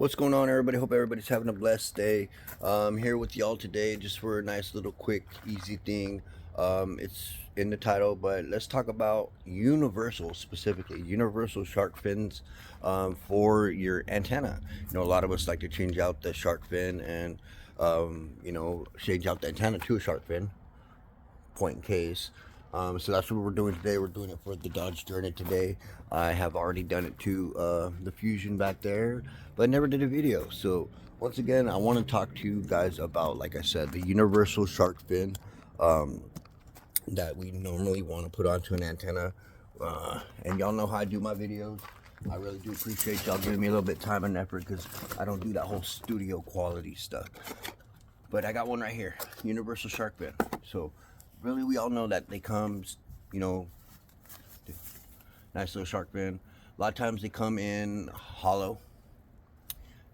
What's going on, everybody? Hope everybody's having a blessed day. Here with y'all today just for a nice little quick easy thing. It's in the title, but let's talk about universal, specifically universal shark fins for your antenna. A lot of us like to change out the shark fin and change out the antenna to a shark fin, point in case. So that's what we're doing today. We're doing it for the Dodge Journey today. I have already done it to the Fusion back there, but I never did a video. So once again, I want to talk to you guys about, like I said, the universal shark fin um, that we normally want to put onto an antenna. And y'all know how I do my videos. I really do appreciate y'all giving me a little bit of time and effort because I don't do that whole studio quality stuff. But I got one right here, universal shark fin. So really, we all know that they come, you know, nice little shark fin. A lot of times they come in hollow,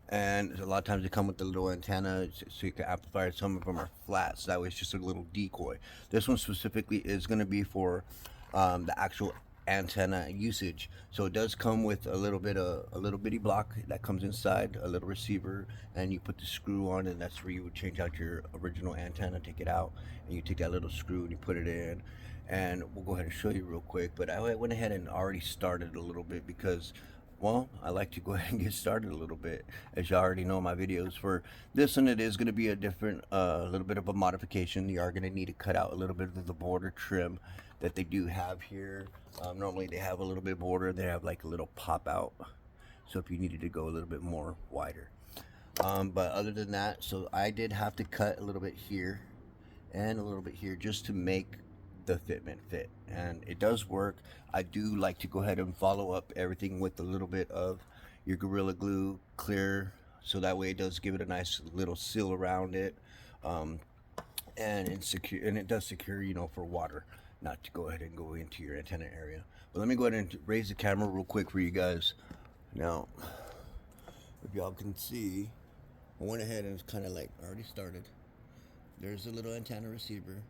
and a lot of times they come with the little antenna so you can amplify it. Some of them are flat, so that way it's just a little decoy. This one specifically is going to be for the actual antenna usage. So it does come with a little bitty block that comes inside, a little receiver, and you put the screw on, and that's where you would change out your original antenna, take it out, and you take that little screw and you put it in. And we'll go ahead and show you real quick, but I went ahead and already started a little bit because, well, I like to go ahead and get started a little bit. As you already know, my videos for this one, it is going to be a different, little bit of a modification. You are going to need to cut out a little bit of the border trim that they do have here. Normally they have a little bit border, they have like a little pop out. So if you needed to go a little bit more wider. But other than that, so I did have to cut a little bit here and a little bit here just to make the fitment fit, and it does work. I do like to go ahead and follow up everything with a little bit of your Gorilla Glue clear, so that way it does give it a nice little seal around it, and it's secure, and it does secure, for water not to go ahead and go into your antenna area. But let me go ahead and raise the camera real quick for you guys. Now, if y'all can see, I went ahead and it's kind of like already started. There's a little antenna receiver.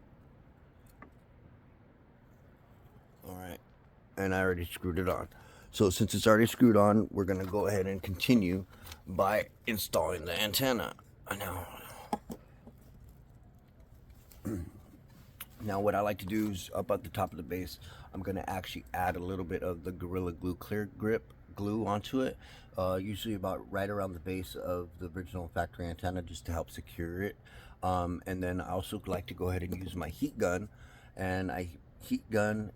Alright, and I already screwed it on. So since it's already screwed on, we're going to go ahead and continue by installing the antenna. Now what I like to do is up at the top of the base, I'm going to actually add a little bit of the Gorilla Glue clear grip glue onto it, usually about right around the base of the original factory antenna, just to help secure it. And then I also like to go ahead and use my heat gun, and I heat gun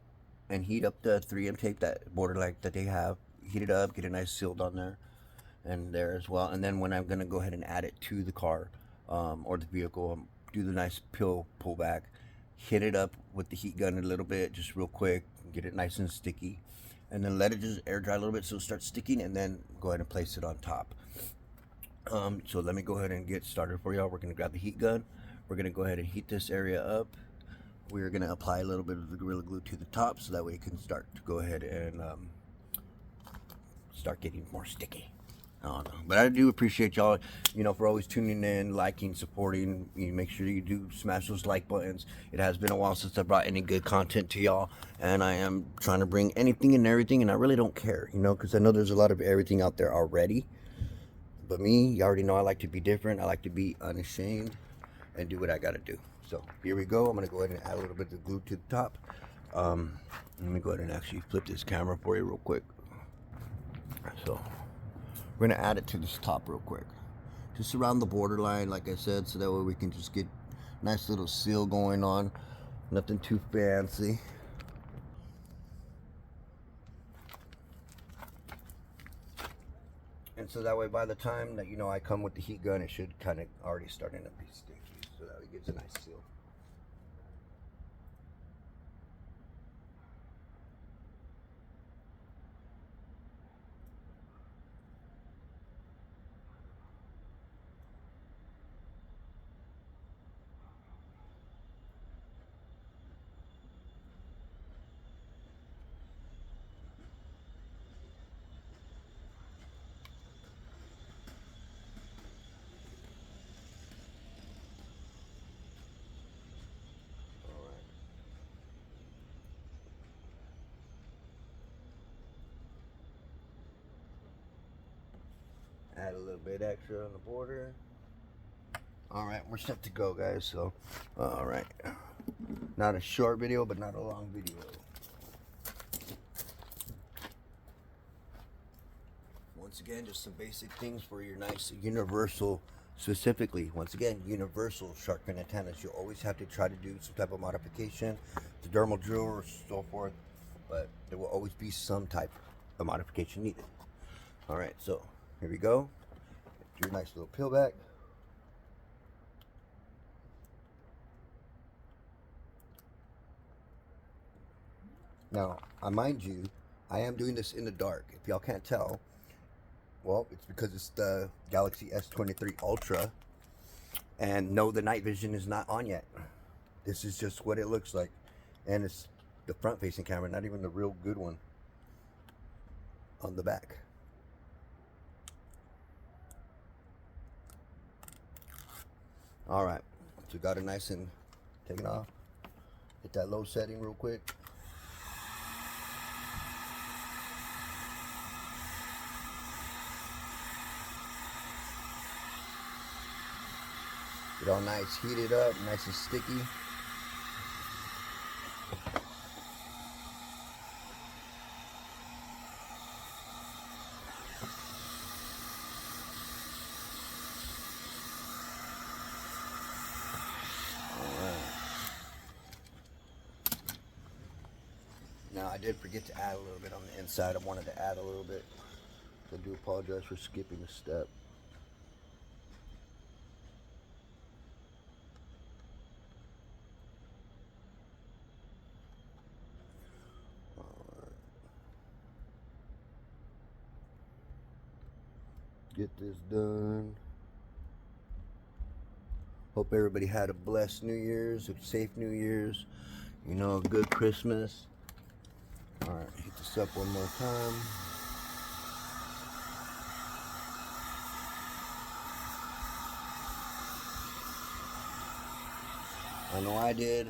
and heat up the 3M tape, that border light that they have. Heat it up, get it nice sealed on there and there as well. And then when I'm going to go ahead and add it to the car, or the vehicle, do the nice pull back, hit it up with the heat gun a little bit, just real quick, get it nice and sticky, and then let it just air dry a little bit so it starts sticking, and then go ahead and place it on top. So let me go ahead and get started for y'all. We're going to grab the heat gun. We're going to go ahead and heat this area up. We're going to apply a little bit of the Gorilla Glue to the top, so that way it can start to go ahead and start getting more sticky. But I do appreciate y'all, for always tuning in, liking, supporting. Make sure you do smash those like buttons. It has been a while since I brought any good content to y'all, and I am trying to bring anything and everything, and I really don't care, because I know there's a lot of everything out there already. But me, you already know I like to be different. I like to be unashamed and do what I got to do. So here we go. I'm going to go ahead and add a little bit of glue to the top. Let me go ahead and actually flip this camera for you real quick. So we're going to add it to this top real quick. Just around the borderline, like I said, so that way we can just get a nice little seal going on. Nothing too fancy. And so that way, by the time that, I come with the heat gun, it should kind of already starting to be sticky. So that way it gives a nice seal. add a little bit extra on the border. All right, we're set to go, guys. So, all right, not a short video, but not a long video. Once again, just some basic things for your nice universal, specifically, once again, universal shark fin antennas. You always have to try to do some type of modification, the dermal drill or so forth, but there will always be some type of modification needed. All right, so here we go. Do your nice little peel back. Now, mind you, I am doing this in the dark. If y'all can't tell, well, it's because it's the Galaxy S23 Ultra, and no, the night vision is not on yet. This is just what it looks like, and it's the front-facing camera, not even the real good one on the back. All right, so got it nice and taken off. Hit that low setting real quick. Get all nice, heated up, nice and sticky. Now, I did forget to add a little bit on the inside. I wanted to add a little bit. I do apologize for skipping a step. Get this done. Hope everybody had a blessed New Year's, a safe New Year's, you know, a good Christmas. All right, hit this up one more time. I know I did.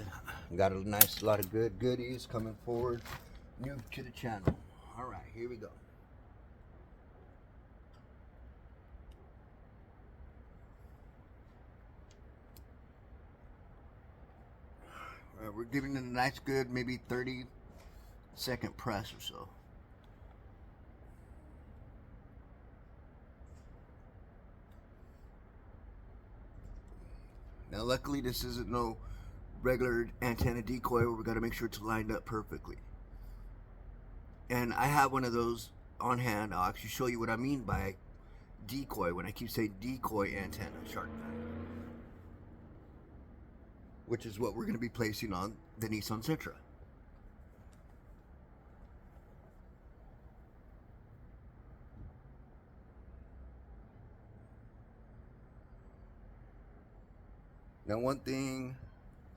Got a nice lot of good goodies coming forward. New to the channel. All right, here we go. We're giving it a nice good, maybe 30-second press or so. Now, luckily, this isn't no regular antenna decoy where we got to make sure it's lined up perfectly. And I have one of those on hand. I'll actually show you what I mean by decoy when I keep saying decoy antenna shark fin, which is what we're going to be placing on the Nissan Sentra. Now, one thing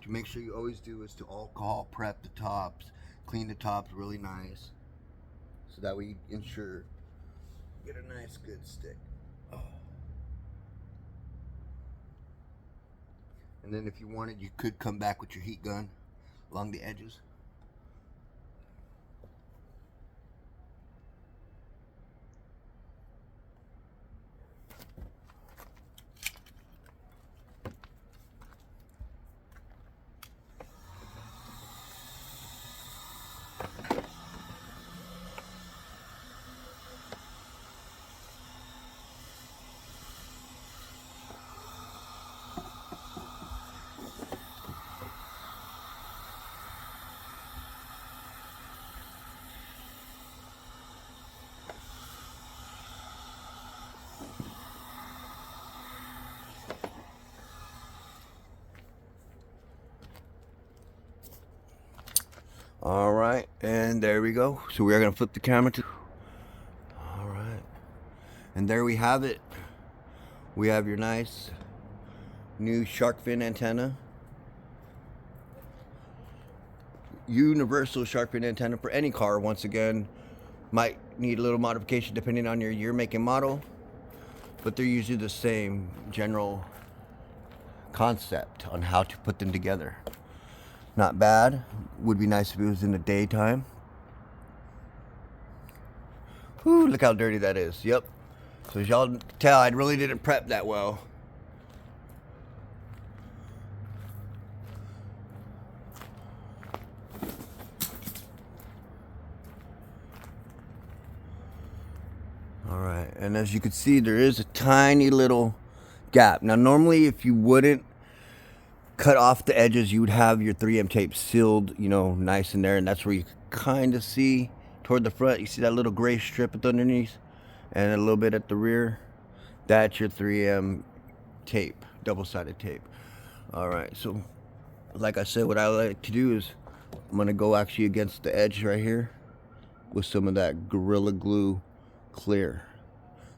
to make sure you always do is to alcohol prep the tops, clean the tops really nice, so that we ensure you get a nice good stick. Oh. And then if you wanted, you could come back with your heat gun along the edges. All right, and there we go. So we are gonna flip the camera to. All right, and there we have it. We have your nice new shark fin antenna, universal shark fin antenna for any car. Once again, might need a little modification depending on your year, make, and model, but they're usually the same general concept on how to put them together. Not bad. Would be nice if it was in the daytime. Whew, look how dirty that is. Yep. So as y'all tell, I really didn't prep that well. All right, and as you can see, there is a tiny little gap. Now, normally if you wouldn't cut off the edges, you would have your 3M tape sealed, you know, nice in there, and that's where you kind of see toward the front. You see that little gray strip at underneath and a little bit at the rear. That's your 3M tape, double-sided tape. All right, so like I said, what I like to do is I'm gonna go actually against the edge right here with some of that Gorilla Glue clear,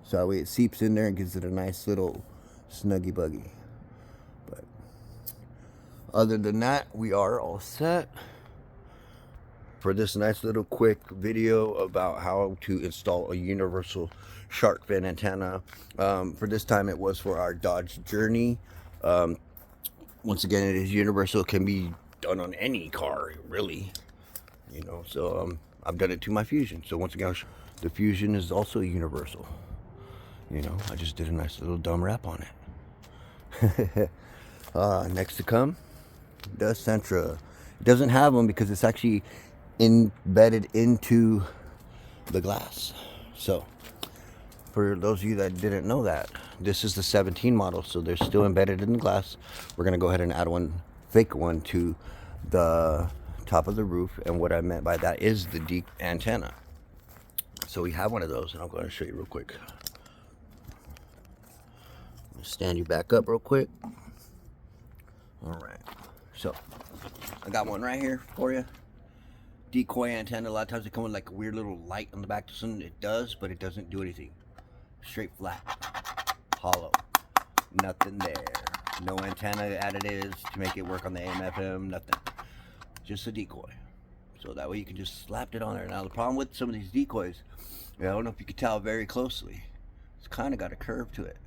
so that way it seeps in there and gives it a nice little snuggy buggy. But other than that, we are all set for this nice little quick video about how to install a universal shark fin antenna. For this time, it was for our Dodge Journey. Once again, it is universal. It can be done on any car, really, you know. So I've done it to my Fusion. So once again, the Fusion is also universal. You know, I just did a nice little dumb wrap on it. Next to come, the Sentra. It doesn't have them because it's actually embedded into the glass. So for those of you that didn't know that, this is the 17 model, so they're still embedded in the glass. We're gonna go ahead and add one, fake one, to the top of the roof, and what I meant by that is the deep antenna. So we have one of those, and I'm going to show you real quick. Stand you back up real quick. All right, so I got one right here for you. Decoy antenna. A lot of times they come with like a weird little light on the back. It does, but it doesn't do anything. Straight flat, hollow, nothing there. No antenna additives to make it work on the AM/FM. Nothing. Just a decoy. So that way you can just slap it on there. Now the problem with some of these decoys, I don't know if you can tell very closely, it's kind of got a curve to it.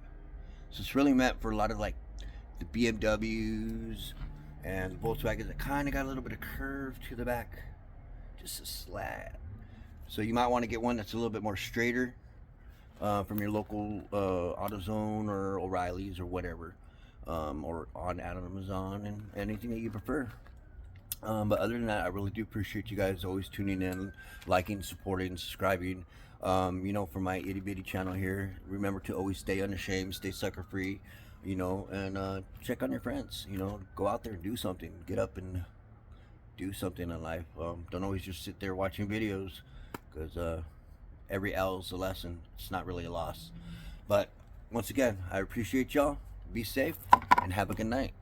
So it's really meant for a lot of like the BMWs and the Volkswagens that kind of got a little bit of curve to the back, just a slat. So you might want to get one that's a little bit more straighter from your local AutoZone or O'Reilly's or whatever, or on Amazon, and anything that you prefer. But other than that, I really do appreciate you guys always tuning in, liking, supporting, subscribing. You know, for my itty bitty channel here, remember to always stay unashamed, stay sucker free, you know, and check on your friends. You know, go out there and do something, get up and do something in life. Don't always just sit there watching videos, because every L is a lesson. It's not really a loss. But once again, I appreciate y'all. Be safe and have a good night.